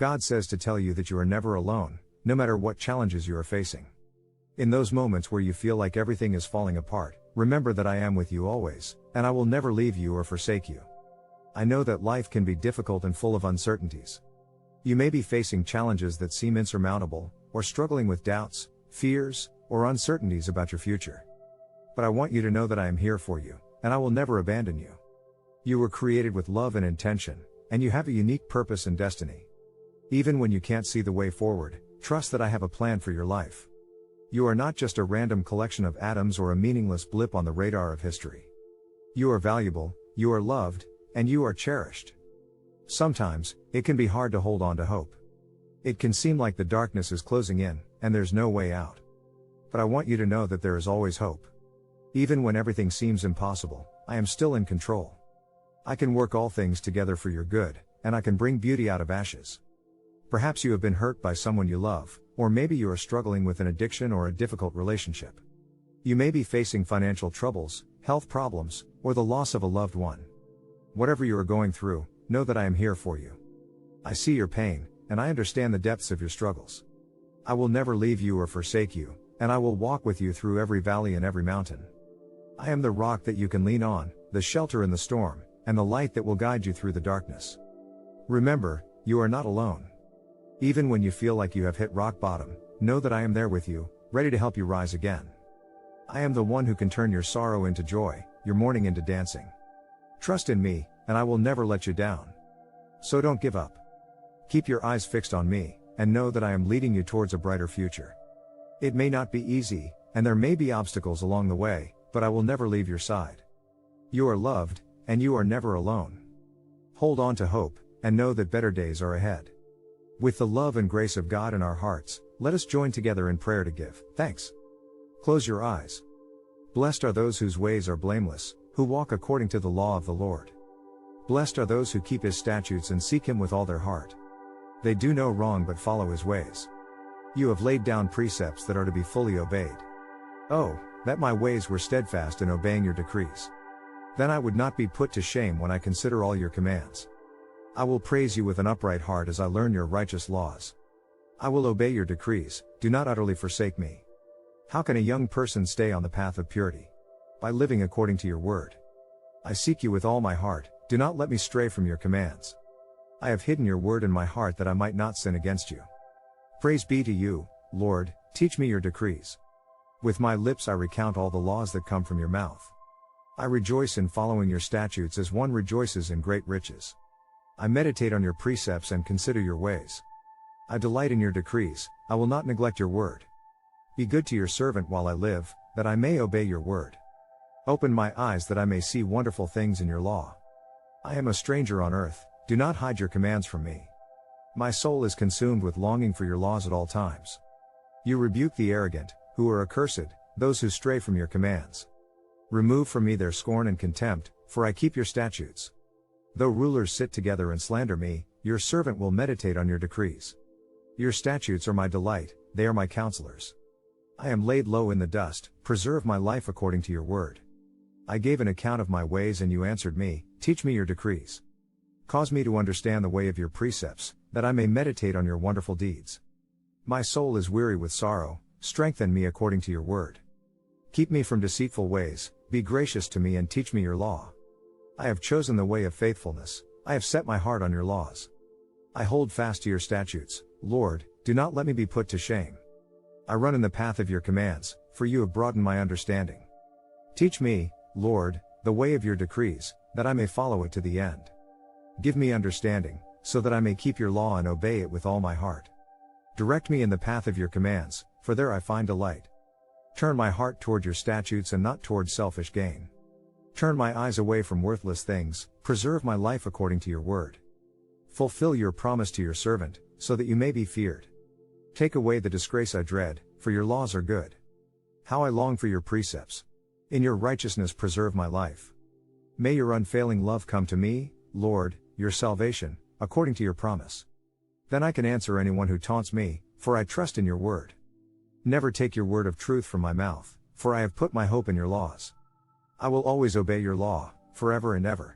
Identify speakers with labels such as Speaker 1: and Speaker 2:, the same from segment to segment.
Speaker 1: God says to tell you that you are never alone, no matter what challenges you are facing. In those moments where you feel like everything is falling apart, remember that I am with you always, and I will never leave you or forsake you. I know that life can be difficult and full of uncertainties. You may be facing challenges that seem insurmountable, or struggling with doubts, fears, or uncertainties about your future. But I want you to know that I am here for you, and I will never abandon you. You were created with love and intention, and you have a unique purpose and destiny. Even when you can't see the way forward, trust that I have a plan for your life. You are not just a random collection of atoms or a meaningless blip on the radar of history. You are valuable, you are loved, and you are cherished. Sometimes, it can be hard to hold on to hope. It can seem like the darkness is closing in, and there's no way out. But I want you to know that there is always hope. Even when everything seems impossible, I am still in control. I can work all things together for your good, and I can bring beauty out of ashes. Perhaps you have been hurt by someone you love, or maybe you are struggling with an addiction or a difficult relationship. You may be facing financial troubles, health problems, or the loss of a loved one. Whatever you are going through, know that I am here for you. I see your pain, and I understand the depths of your struggles. I will never leave you or forsake you, and I will walk with you through every valley and every mountain. I am the rock that you can lean on, the shelter in the storm, and the light that will guide you through the darkness. Remember, you are not alone. Even when you feel like you have hit rock bottom, know that I am there with you, ready to help you rise again. I am the one who can turn your sorrow into joy, your mourning into dancing. Trust in me, and I will never let you down. So don't give up. Keep your eyes fixed on me, and know that I am leading you towards a brighter future. It may not be easy, and there may be obstacles along the way, but I will never leave your side. You are loved, and you are never alone. Hold on to hope, and know that better days are ahead. With the love and grace of God in our hearts, let us join together in prayer to give thanks. Close your eyes. Blessed are those whose ways are blameless, who walk according to the law of the Lord. Blessed are those who keep his statutes and seek him with all their heart. They do no wrong but follow his ways. You have laid down precepts that are to be fully obeyed. Oh, that my ways were steadfast in obeying your decrees. Then I would not be put to shame when I consider all your commands. I will praise you with an upright heart as I learn your righteous laws. I will obey your decrees, do not utterly forsake me. How can a young person stay on the path of purity? By living according to your word. I seek you with all my heart, do not let me stray from your commands. I have hidden your word in my heart that I might not sin against you. Praise be to you, Lord, teach me your decrees. With my lips I recount all the laws that come from your mouth. I rejoice in following your statutes as one rejoices in great riches. I meditate on your precepts and consider your ways. I delight in your decrees, I will not neglect your word. Be good to your servant while I live, that I may obey your word. Open my eyes that I may see wonderful things in your law. I am a stranger on earth, do not hide your commands from me. My soul is consumed with longing for your laws at all times. You rebuke the arrogant, who are accursed, those who stray from your commands. Remove from me their scorn and contempt, for I keep your statutes. Though rulers sit together and slander me, your servant will meditate on your decrees. Your statutes are my delight, they are my counselors. I am laid low in the dust, preserve my life according to your word. I gave an account of my ways and you answered me, teach me your decrees. Cause me to understand the way of your precepts, that I may meditate on your wonderful deeds. My soul is weary with sorrow, strengthen me according to your word. Keep me from deceitful ways, be gracious to me and teach me your law. I have chosen the way of faithfulness, I have set my heart on your laws. I hold fast to your statutes, Lord, do not let me be put to shame. I run in the path of your commands, for you have broadened my understanding. Teach me, Lord, the way of your decrees, that I may follow it to the end. Give me understanding, so that I may keep your law and obey it with all my heart. Direct me in the path of your commands, for there I find delight. Turn my heart toward your statutes and not toward selfish gain. Turn my eyes away from worthless things, preserve my life according to your word. Fulfill your promise to your servant, so that you may be feared. Take away the disgrace I dread, for your laws are good. How I long for your precepts. In your righteousness preserve my life. May your unfailing love come to me, Lord, your salvation, according to your promise. Then I can answer anyone who taunts me, for I trust in your word. Never take your word of truth from my mouth, for I have put my hope in your laws. I will always obey your law, forever and ever.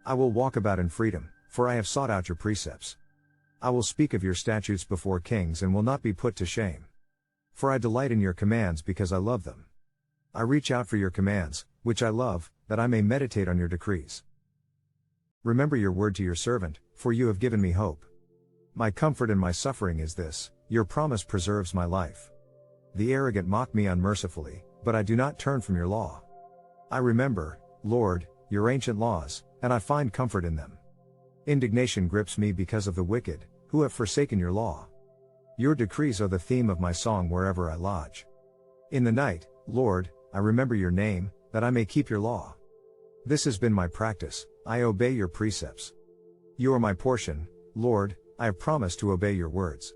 Speaker 1: I will walk about in freedom, for I have sought out your precepts. I will speak of your statutes before kings and will not be put to shame. For I delight in your commands because I love them. I reach out for your commands, which I love, that I may meditate on your decrees. Remember your word to your servant, for you have given me hope. My comfort in my suffering is this: your promise preserves my life. The arrogant mock me unmercifully, but I do not turn from your law. I remember, Lord, your ancient laws, and I find comfort in them. Indignation grips me because of the wicked, who have forsaken your law. Your decrees are the theme of my song wherever I lodge. In the night, Lord, I remember your name, that I may keep your law. This has been my practice, I obey your precepts. You are my portion, Lord, I have promised to obey your words.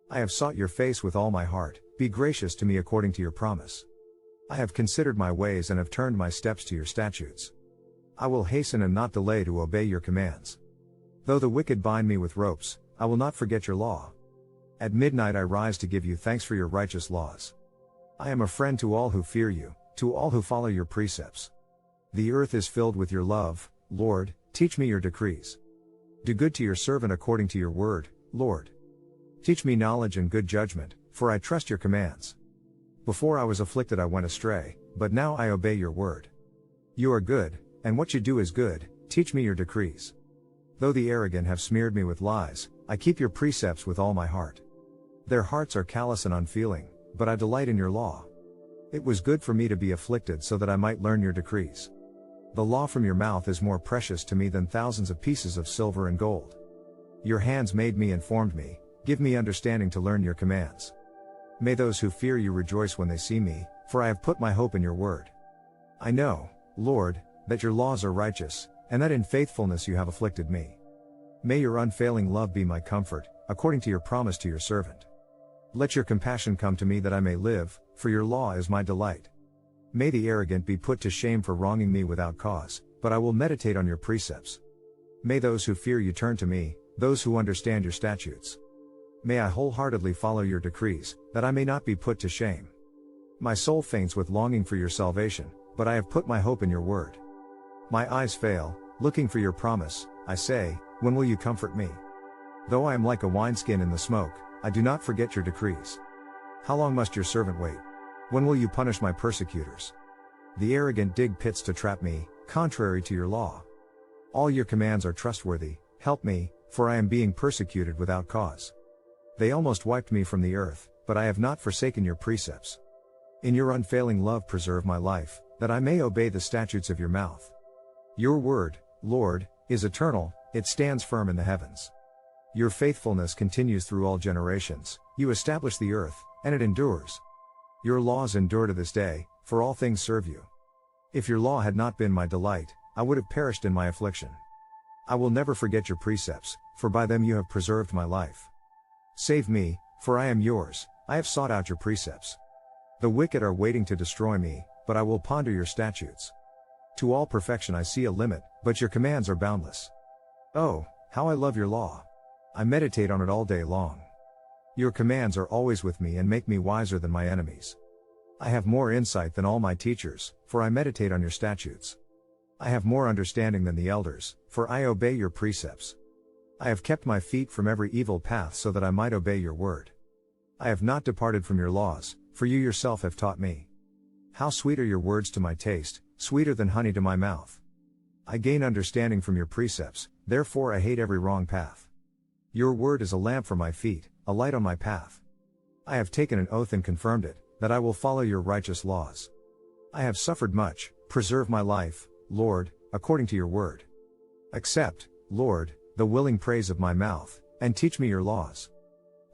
Speaker 1: I have sought your face with all my heart, be gracious to me according to your promise. I have considered my ways and have turned my steps to your statutes. I will hasten and not delay to obey your commands. Though the wicked bind me with ropes, I will not forget your law. At midnight I rise to give you thanks for your righteous laws. I am a friend to all who fear you, to all who follow your precepts. The earth is filled with your love, Lord, teach me your decrees. Do good to your servant according to your word, Lord. Teach me knowledge and good judgment, for I trust your commands. Before I was afflicted I went astray, but now I obey your word. You are good, and what you do is good, teach me your decrees. Though the arrogant have smeared me with lies, I keep your precepts with all my heart. Their hearts are callous and unfeeling, but I delight in your law. It was good for me to be afflicted so that I might learn your decrees. The law from your mouth is more precious to me than thousands of pieces of silver and gold. Your hands made me and formed me, give me understanding to learn your commands. May those who fear you rejoice when they see me, for I have put my hope in your word. I know, Lord, that your laws are righteous, and that in faithfulness you have afflicted me. May your unfailing love be my comfort, according to your promise to your servant. Let your compassion come to me that I may live, for your law is my delight. May the arrogant be put to shame for wronging me without cause, but I will meditate on your precepts. May those who fear you turn to me, those who understand your statutes. May I wholeheartedly follow your decrees, that I may not be put to shame. My soul faints with longing for your salvation, but I have put my hope in your word. My eyes fail, looking for your promise, I say, when will you comfort me? Though I am like a wineskin in the smoke, I do not forget your decrees. How long must your servant wait? When will you punish my persecutors? The arrogant dig pits to trap me, contrary to your law. All your commands are trustworthy, help me, for I am being persecuted without cause. They almost wiped me from the earth, but I have not forsaken your precepts. In your unfailing love preserve my life, that I may obey the statutes of your mouth. Your word, Lord, is eternal, it stands firm in the heavens. Your faithfulness continues through all generations, you establish the earth, and it endures. Your laws endure to this day, for all things serve you. If your law had not been my delight, I would have perished in my affliction. I will never forget your precepts, for by them you have preserved my life. Save me, for I am yours, I have sought out your precepts. The wicked are waiting to destroy me, but I will ponder your statutes. To all perfection I see a limit, but your commands are boundless. Oh, how I love your law! I meditate on it all day long. Your commands are always with me and make me wiser than my enemies. I have more insight than all my teachers, for I meditate on your statutes. I have more understanding than the elders, for I obey your precepts. I have kept my feet from every evil path so that I might obey your word. I have not departed from your laws, for you yourself have taught me. How sweet are your words to my taste, sweeter than honey to my mouth. I gain understanding from your precepts, therefore I hate every wrong path. Your word is a lamp for my feet, a light on my path. I have taken an oath and confirmed it, that I will follow your righteous laws. I have suffered much, preserve my life, Lord, according to your word. Accept, Lord, the willing praise of my mouth, and teach me your laws.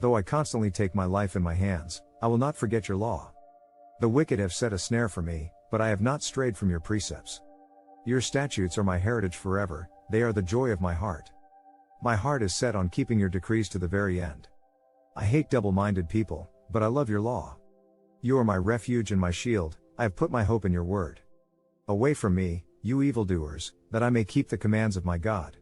Speaker 1: Though I constantly take my life in my hands, I will not forget your law. The wicked have set a snare for me, but I have not strayed from your precepts. Your statutes are my heritage forever, they are the joy of my heart. My heart is set on keeping your decrees to the very end. I hate double-minded people, but I love your law. You are my refuge and my shield, I have put my hope in your word. Away from me, you evildoers, that I may keep the commands of my God.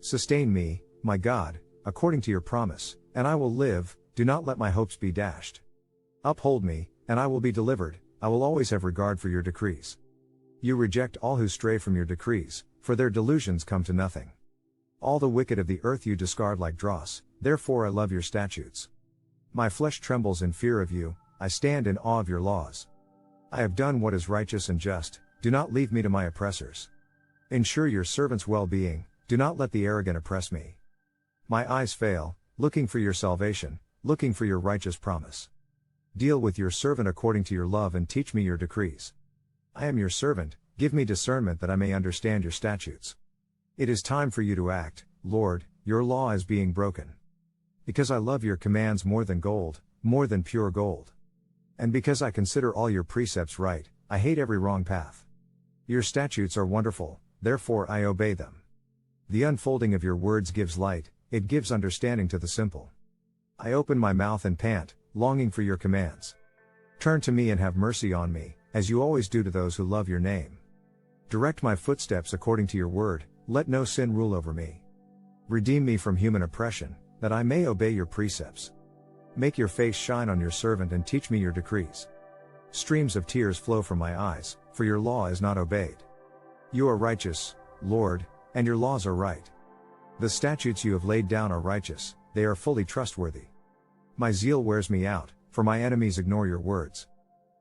Speaker 1: Sustain me, my God, according to your promise, and I will live, do not let my hopes be dashed. Uphold me, and I will be delivered, I will always have regard for your decrees. You reject all who stray from your decrees, for their delusions come to nothing. All the wicked of the earth you discard like dross, therefore I love your statutes. My flesh trembles in fear of you, I stand in awe of your laws. I have done what is righteous and just, do not leave me to my oppressors. Ensure your servant's well-being, do not let the arrogant oppress me. My eyes fail, looking for your salvation, looking for your righteous promise. Deal with your servant according to your love and teach me your decrees. I am your servant, give me discernment that I may understand your statutes. It is time for you to act, Lord, your law is being broken. Because I love your commands more than gold, more than pure gold. And because I consider all your precepts right, I hate every wrong path. Your statutes are wonderful, therefore I obey them. The unfolding of your words gives light, it gives understanding to the simple. I open my mouth and pant, longing for your commands. Turn to me and have mercy on me, as you always do to those who love your name. Direct my footsteps according to your word, let no sin rule over me. Redeem me from human oppression, that I may obey your precepts. Make your face shine on your servant and teach me your decrees. Streams of tears flow from my eyes, for your law is not obeyed. You are righteous, Lord, and your laws are right. The statutes you have laid down are righteous, they are fully trustworthy. My zeal wears me out, for my enemies ignore your words.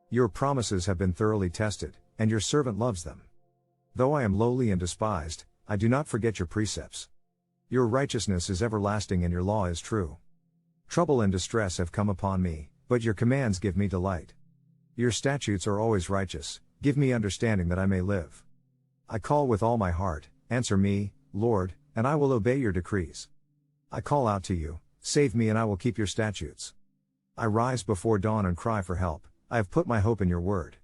Speaker 1: Your promises have been thoroughly tested, and your servant loves them. Though I am lowly and despised, I do not forget your precepts. Your righteousness is everlasting and your law is true. Trouble and distress have come upon me, but your commands give me delight. Your statutes are always righteous, give me understanding that I may live. I call with all my heart, answer me, Lord, and I will obey your decrees. I call out to you, save me and I will keep your statutes. I rise before dawn and cry for help, I have put my hope in your word.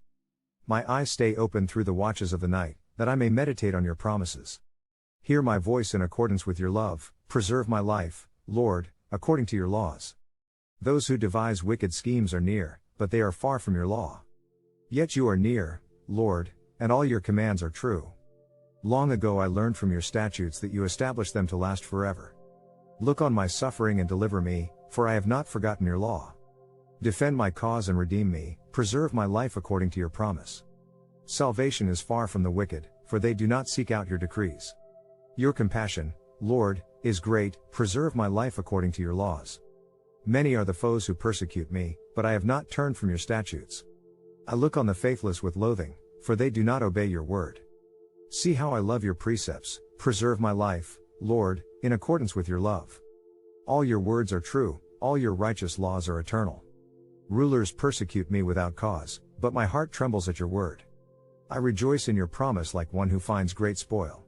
Speaker 1: My eyes stay open through the watches of the night, that I may meditate on your promises. Hear my voice in accordance with your love, preserve my life, Lord, according to your laws. Those who devise wicked schemes are near, but they are far from your law. Yet you are near, Lord, and all your commands are true. Long ago I learned from your statutes that you established them to last forever. Look on my suffering and deliver me, for I have not forgotten your law. Defend my cause and redeem me, preserve my life according to your promise. Salvation is far from the wicked, for they do not seek out your decrees. Your compassion, Lord, is great, preserve my life according to your laws. Many are the foes who persecute me, but I have not turned from your statutes. I look on the faithless with loathing, for they do not obey your word. See how I love your precepts, preserve my life, Lord, in accordance with your love. All your words are true, all your righteous laws are eternal. Rulers persecute me without cause, but my heart trembles at your word. I rejoice in your promise like one who finds great spoil.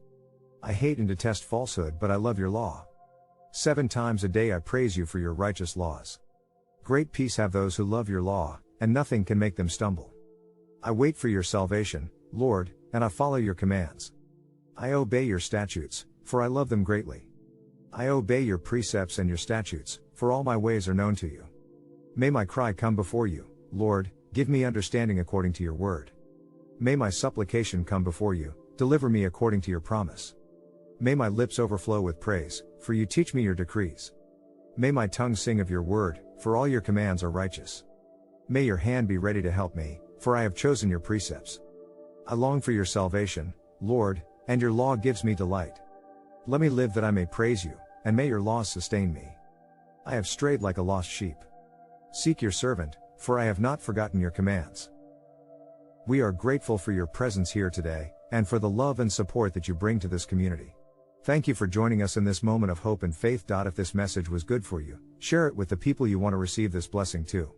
Speaker 1: I hate and detest falsehood, but I love your law. 7 times a day I praise you for your righteous laws. Great peace have those who love your law, and nothing can make them stumble. I wait for your salvation, Lord, and I follow your commands. I obey your statutes, for I love them greatly. I obey your precepts and your statutes, for all my ways are known to you. May my cry come before you, Lord, give me understanding according to your word. May my supplication come before you, deliver me according to your promise. May my lips overflow with praise, for you teach me your decrees. May my tongue sing of your word, for all your commands are righteous. May your hand be ready to help me, for I have chosen your precepts. I long for your salvation, Lord, and your law gives me delight. Let me live that I may praise you, and may your laws sustain me. I have strayed like a lost sheep. Seek your servant, for I have not forgotten your commands. We are grateful for your presence here today, and for the love and support that you bring to this community. Thank you for joining us in this moment of hope and faith. If this message was good for you, share it with the people you want to receive this blessing too.